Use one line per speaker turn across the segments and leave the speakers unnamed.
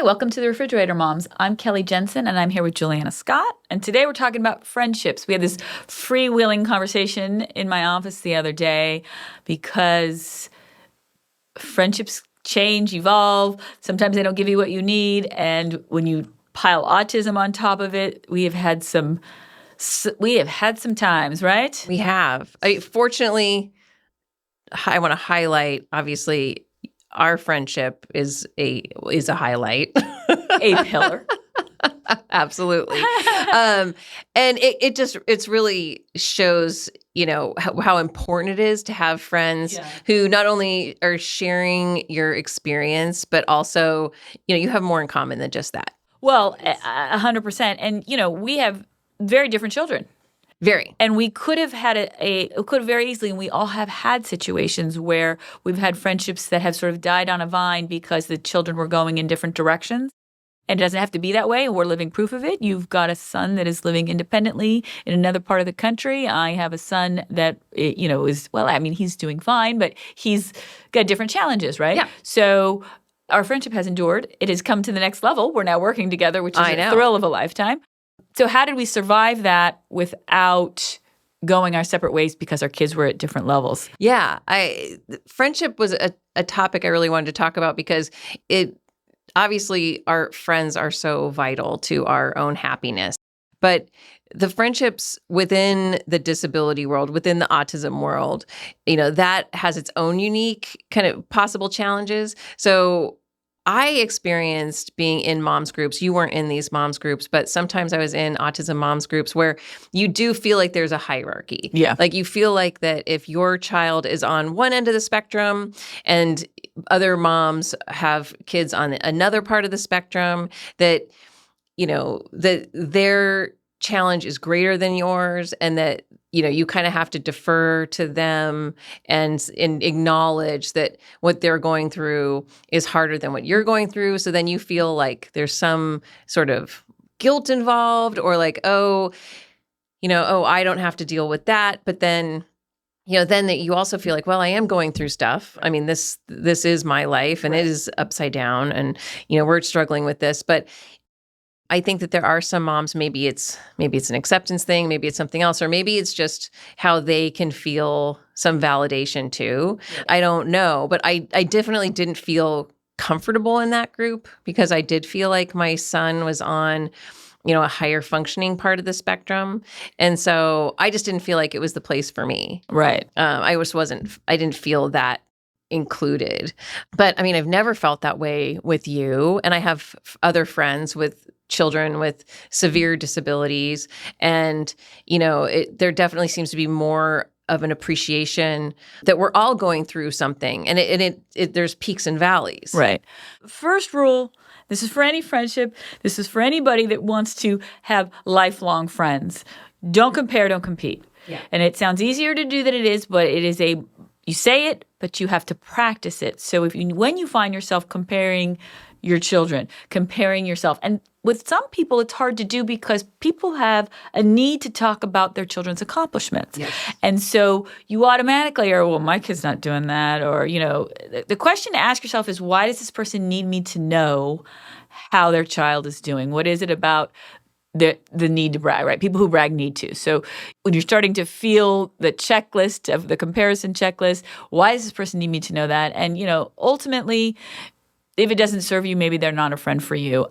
Hi, welcome to the Refrigerator Moms. I'm Kelley Jensen, and I'm here with Julianna Scott. And today we're talking about friendships. We had this freewheeling conversation in my office the other day because friendships change, evolve. Sometimes they don't give you what you need. And when you pile autism on top of it, we have had some times, right?
We have. Fortunately, I want to highlight, obviously, our friendship is a highlight.
A pillar.
Absolutely. And it really shows, how important it is to have friends who not only are sharing your experience, but also, you have more in common than just that.
Well, 100%. And, we have very different children.
Very.
And we could have had it could have very easily, and we all have had situations where we've had friendships that have sort of died on a vine because the children were going in different directions. And it doesn't have to be that way. We're living proof of it. You've got a son that is living independently in another part of the country. I have a son that, he's doing fine, but he's got different challenges, right?
Yeah.
So our friendship has endured. It has come to the next level. We're now working together, which is a thrill of a lifetime. So how did we survive that without going our separate ways because our kids were at different levels?
Yeah. Friendship was a topic I really wanted to talk about because obviously our friends are so vital to our own happiness. But the friendships within the disability world, within the autism world, that has its own unique kind of possible challenges. So I experienced being in moms groups. You weren't in these moms groups, but sometimes I was in autism moms groups where you do feel like there's a hierarchy.
Yeah.
Like you feel like that if your child is on one end of the spectrum and other moms have kids on another part of the spectrum, that, that their challenge is greater than yours, and that you kind of have to defer to them and acknowledge that what they're going through is harder than what you're going through. So then you feel like there's some sort of guilt involved, or like, I don't have to deal with that. But then, then that you also feel like, well, I am going through stuff. I mean, this is my life, and It is upside down, and, we're struggling with this. But I think that there are some moms, maybe it's an acceptance thing, maybe it's something else, or maybe it's just how they can feel some validation too. Yeah. I don't know, but I definitely didn't feel comfortable in that group because I did feel like my son was on, a higher functioning part of the spectrum. And so I just didn't feel like it was the place for me.
Right.
I didn't feel that included. But I mean, I've never felt that way with you. And I have other friends with children with severe disabilities. And, there definitely seems to be more of an appreciation that we're all going through something. And there's peaks and valleys.
Right. First rule, this is for any friendship. This is for anybody that wants to have lifelong friends. Don't compare, don't compete. Yeah. And it sounds easier to do than it is, but it is you say it, but you have to practice it. So when you find yourself comparing your children, comparing yourself, and with some people, it's hard to do because people have a need to talk about their children's accomplishments. Yes. And so you automatically are, well, my kid's not doing that. Or, the question to ask yourself is, why does this person need me to know how their child is doing? What is it about the need to brag, right? People who brag need to. So when you're starting to feel the checklist of the comparison checklist, why does this person need me to know that? And, ultimately, if it doesn't serve you, maybe they're not a friend for you.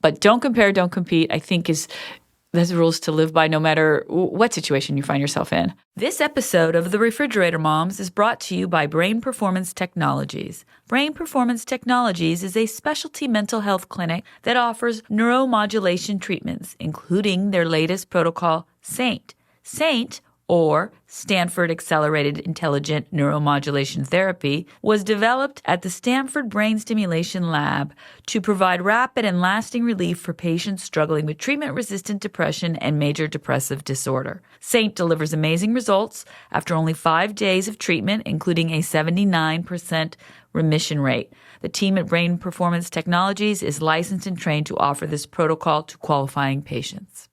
But don't compare, don't compete, I think that's rules to live by no matter what situation you find yourself in. This episode of The Refrigerator Moms is brought to you by Brain Performance Technologies. Brain Performance Technologies is a specialty mental health clinic that offers neuromodulation treatments, including their latest protocol, SAINT. SAINT, or Stanford Accelerated Intelligent Neuromodulation Therapy, was developed at the Stanford Brain Stimulation Lab to provide rapid and lasting relief for patients struggling with treatment-resistant depression and major depressive disorder. SAINT delivers amazing results after only 5 days of treatment, including a 79% remission rate. The team at Brain Performance Technologies is licensed and trained to offer this protocol to qualifying patients.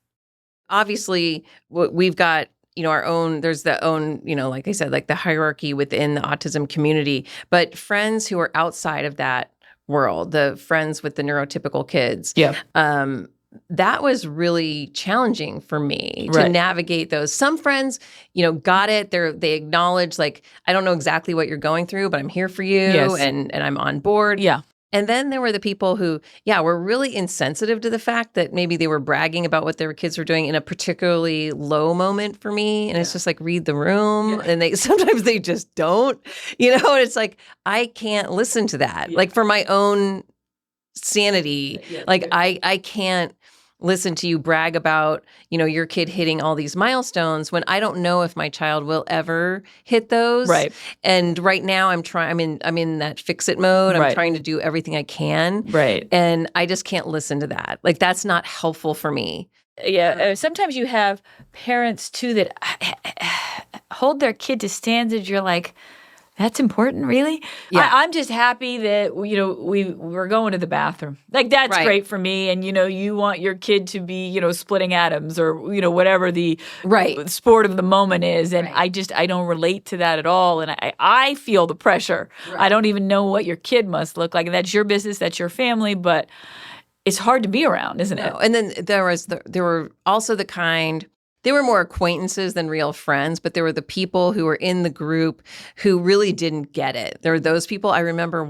Obviously, we've got our own, there's the own, like I said, like the hierarchy within the autism community. But friends who are outside of that world, the friends with the neurotypical kids.
Yeah.
That was really challenging for me to
Right.
navigate those. Some friends, got it. They acknowledge, like, I don't know exactly what you're going through, but I'm here for you,
Yes.
and I'm on board.
Yeah.
And then there were the people who, were really insensitive to the fact that maybe they were bragging about what their kids were doing in a particularly low moment for me. And it's just like, read the room. Yeah. And sometimes they just don't, and it's like, I can't listen to that. Yeah. Like, for my own sanity, I can't listen to you brag about, your kid hitting all these milestones when I don't know if my child will ever hit those.
Right.
And right now I'm in that fix it mode. I'm
Right.
trying to do everything I can.
Right.
And I just can't listen to that. Like, that's not helpful for me.
Yeah. Sometimes you have parents too that hold their kid to standards. You're like, that's important, really?
Yeah.
I'm just happy that, we're going to the bathroom. Like, that's
Right.
great for me. And, you want your kid to be, splitting atoms or, whatever the
Right.
sport of the moment is. And
Right.
I don't relate to that at all. And I feel the pressure. Right. I don't even know what your kid must look like. And that's your business. That's your family. But it's hard to be around, isn't it?
And then there were also the kind. They were more acquaintances than real friends, but there were the people who were in the group who really didn't get it. There were those people. I remember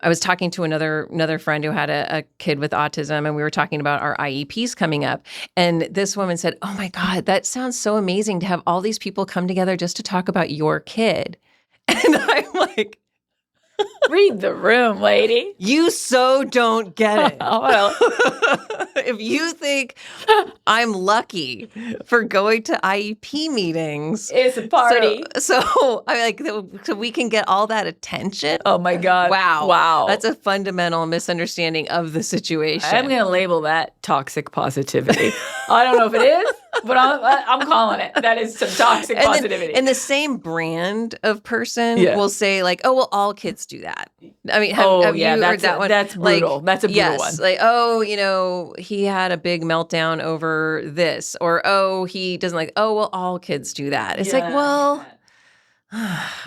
I was talking to another friend who had a kid with autism, and we were talking about our IEPs coming up. And this woman said, "Oh my God, that sounds so amazing to have all these people come together just to talk about your kid." And I'm like,
read the room, lady.
You so don't get it.
Well,
if you think I'm lucky for going to IEP meetings,
it's a party.
So I'm like, so we can get all that attention.
Oh my God!
Wow! That's a fundamental misunderstanding of the situation.
I'm going to label that toxic positivity. I don't know if it is, but I'm calling it. That is some toxic positivity.
And the same brand of person will say, like, "Oh, well, all kids do that." I mean, have you heard that one?
That's brutal.
Like,
that's a brutal one.
Like, oh, he had a big meltdown over this, or oh, he doesn't like. Oh, well, all kids do that. It's like, well,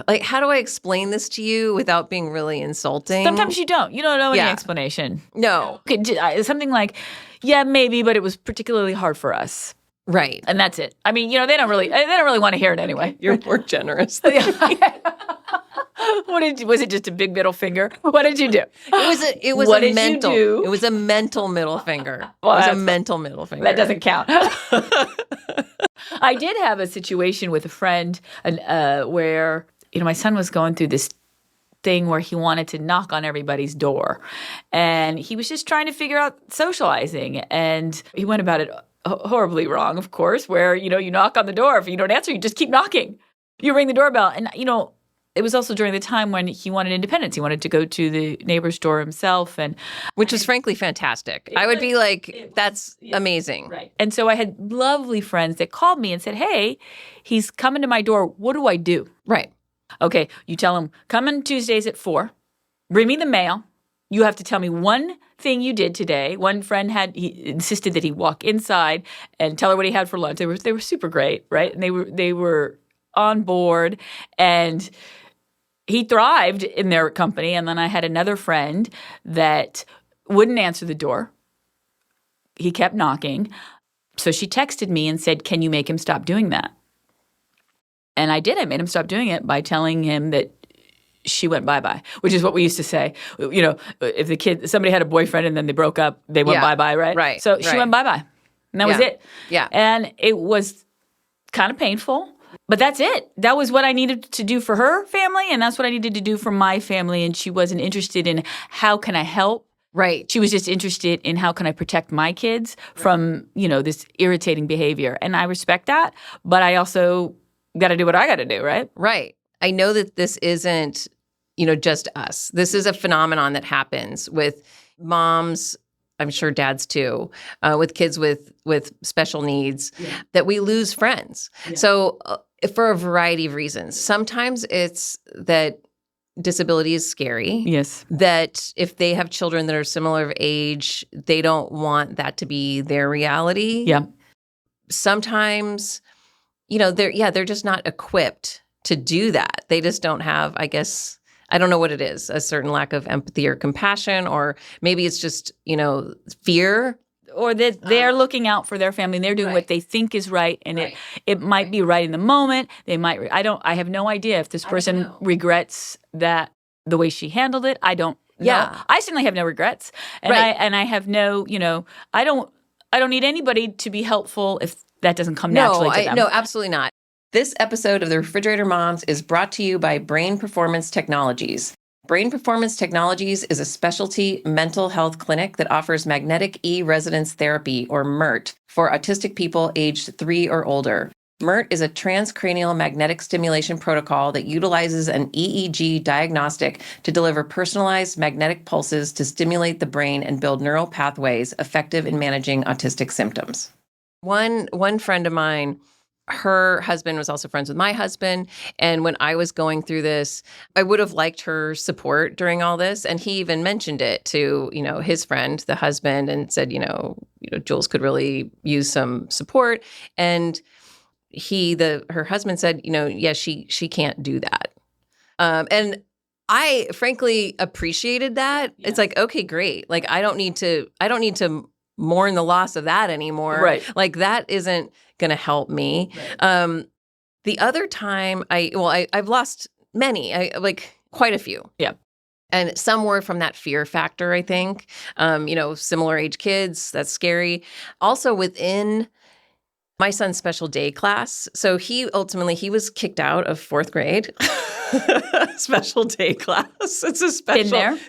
like, how do I explain this to you without being really insulting?
Sometimes you don't. You don't know any explanation.
No.
Something like, yeah, maybe, but it was particularly hard for us.
Right.
And that's it. I mean, they don't really want to hear it anyway.
You're more generous.
Was it just a big middle finger? What did you do?
It was
what
a
did
mental.
You do?
It was a mental middle finger.
Well,
it was a mental middle finger.
That doesn't count. I did have a situation with a friend where my son was going through this thing where he wanted to knock on everybody's door, and he was just trying to figure out socializing, and he went about it horribly wrong, of course, where you knock on the door. If you don't answer, you just keep knocking. You ring the doorbell, and it was also during the time when he wanted independence. He wanted to go to the neighbor's door himself,
which was frankly fantastic. I would be like, that's amazing.
Right. And so I had lovely friends that called me and said, "Hey, he's coming to my door. What do I do?"
Right.
Okay, you tell him, come on Tuesdays at 4, bring me the mail. You have to tell me one thing you did today. One friend he insisted that he walk inside and tell her what he had for lunch. They were super great, right? And they were on board, and he thrived in their company. And then I had another friend that wouldn't answer the door. He kept knocking. So she texted me and said, "Can you make him stop doing that?" And I did. I made him stop doing it by telling him that she went bye-bye, which is what we used to say. If somebody had a boyfriend and then they broke up, they went bye-bye, right?
Right.
So she went bye-bye. And that was it.
Yeah.
And it was kind of painful. But that's it. That was what I needed to do for her family, and that's what I needed to do for my family. And she wasn't interested in how can I help.
Right.
She was just interested in how can I protect my kids from, this irritating behavior. And I respect that, but I also got to do what I got to do, right?
Right. I know that this isn't, just us. This is a phenomenon that happens with moms, I'm sure dads too, with kids with special needs, that we lose friends. Yeah. So for a variety of reasons. Sometimes it's that disability is scary.
Yes.
That if they have children that are similar of age, they don't want that to be their reality.
Yeah.
Sometimes, they're just not equipped to do that. They just don't have, I guess, I don't know what it is, a certain lack of empathy or compassion, or maybe it's just, fear.
Or that they're looking out for their family and they're doing what they think is right, and it might be right in the moment. They might. I have no idea if this person regrets that the way she handled it. I don't know.
Yeah.
I certainly have no regrets, and I have no. I don't need anybody to be helpful if that doesn't come naturally to them.
No, absolutely not. This episode of The Refrigerator Moms is brought to you by Brain Performance Technologies. Brain Performance Technologies is a specialty mental health clinic that offers magnetic e-resonance therapy, or MERT, for autistic people aged 3 or older. MERT is a transcranial magnetic stimulation protocol that utilizes an EEG diagnostic to deliver personalized magnetic pulses to stimulate the brain and build neural pathways effective in managing autistic symptoms. One friend of mine, her husband was also friends with my husband. And when I was going through this, I would have liked her support during all this. And he even mentioned it to, his friend, the husband, and said, Jules could really use some support. And her husband said, she can't do that. And I frankly appreciated that. Yeah. It's like, okay, great. Like, I don't need to mourn the loss of that anymore.
Right.
Like, that isn't going to help me. Right. The other time I've lost many, quite a few.
Yeah.
And some were from that fear factor, I think. Similar age kids, that's scary. Also within my son's special day class. So he was kicked out of 4th grade. Special day class. It's a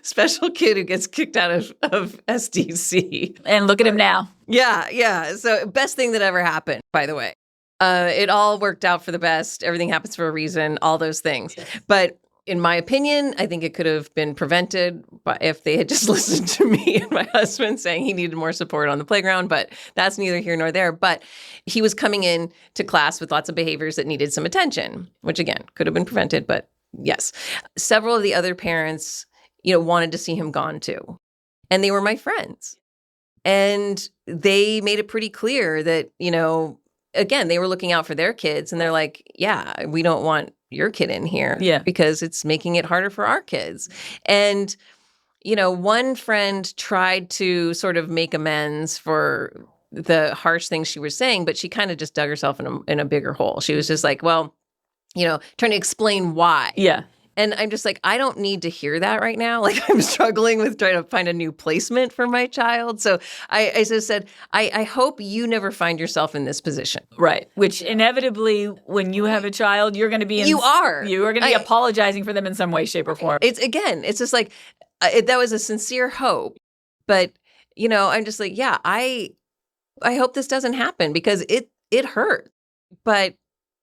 special kid who gets kicked out of SDC.
And look at him now.
Yeah. So best thing that ever happened, by the way. It all worked out for the best. Everything happens for a reason, all those things. Yes. But in my opinion, I think it could have been prevented if they had just listened to me and my husband saying he needed more support on the playground, but that's neither here nor there. But he was coming in to class with lots of behaviors that needed some attention, which again, could have been prevented, but yes. Several of the other parents, wanted to see him gone too. And they were my friends. And they made it pretty clear that, again, they were looking out for their kids and they're like, yeah, we don't want your kid in here because it's making it harder for our kids. And, one friend tried to sort of make amends for the harsh things she was saying, but she kind of just dug herself in a bigger hole. She was just like, well, trying to explain why.
Yeah.
And I'm just like, I don't need to hear that right now. Like, I'm struggling with trying to find a new placement for my child. So I just said, I hope you never find yourself in this position.
Right. Which inevitably, when you have a child, you're going to be
You are
going to be apologizing for them in some way, shape, or form.
It's just like, that was a sincere hope. But, I'm just like, yeah, I hope this doesn't happen because it hurt. But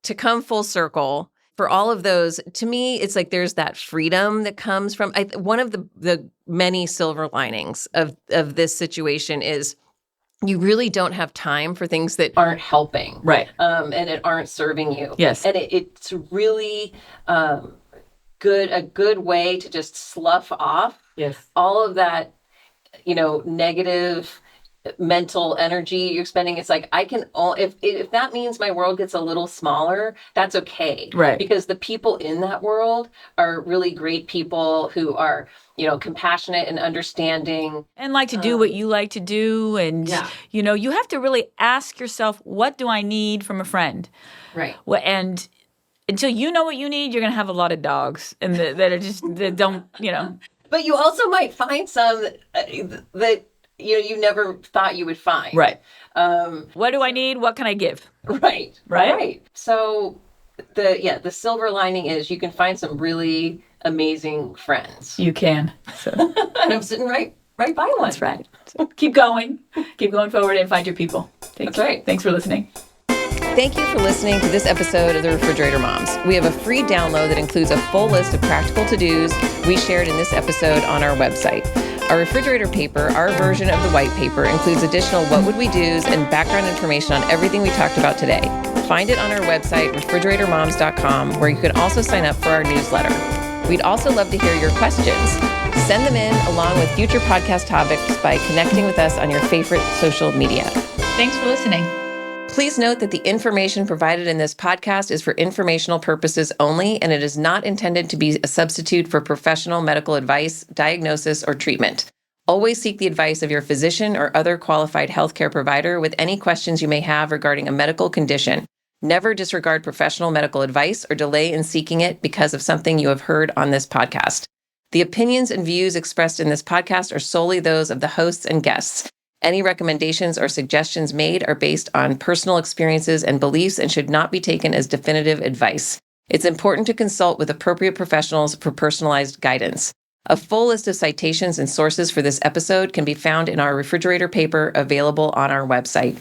to come full circle, for all of those, to me, it's like there's that freedom that comes from one of the many silver linings of this situation is you really don't have time for things that aren't helping.
Right.
And it aren't serving you.
Yes.
And it's really a good way to just slough off all of that, negative mental energy you're spending. It's like, if that means my world gets a little smaller, that's okay.
Right.
Because the people in that world are really great people who are, compassionate and understanding.
And like to do what you like to do. And, you have to really ask yourself, what do I need from a friend?
Right.
And until you know what you need, you're going to have a lot of dogs and that are just, that don't,
But you also might find some that you never thought you would find.
Right. What do I need? What can I give?
Right. So the silver lining is you can find some really amazing friends.
You can. So.
And I'm sitting right by one.
That's right. So keep going forward and find your people.
That's right.
Thanks for listening.
Thank you for listening to this episode of The Refrigerator Moms. We have a free download that includes a full list of practical to-dos we shared in this episode on our website. Our refrigerator paper, our version of the white paper, includes additional what would we do's and background information on everything we talked about today. Find it on our website, refrigeratormoms.com, where you can also sign up for our newsletter. We'd also love to hear your questions. Send them in along with future podcast topics by connecting with us on your favorite social media.
Thanks for listening.
Please note that the information provided in this podcast is for informational purposes only, and it is not intended to be a substitute for professional medical advice, diagnosis, or treatment. Always seek the advice of your physician or other qualified healthcare provider with any questions you may have regarding a medical condition. Never disregard professional medical advice or delay in seeking it because of something you have heard on this podcast. The opinions and views expressed in this podcast are solely those of the hosts and guests. Any recommendations or suggestions made are based on personal experiences and beliefs and should not be taken as definitive advice. It's important to consult with appropriate professionals for personalized guidance. A full list of citations and sources for this episode can be found in our refrigerator paper available on our website.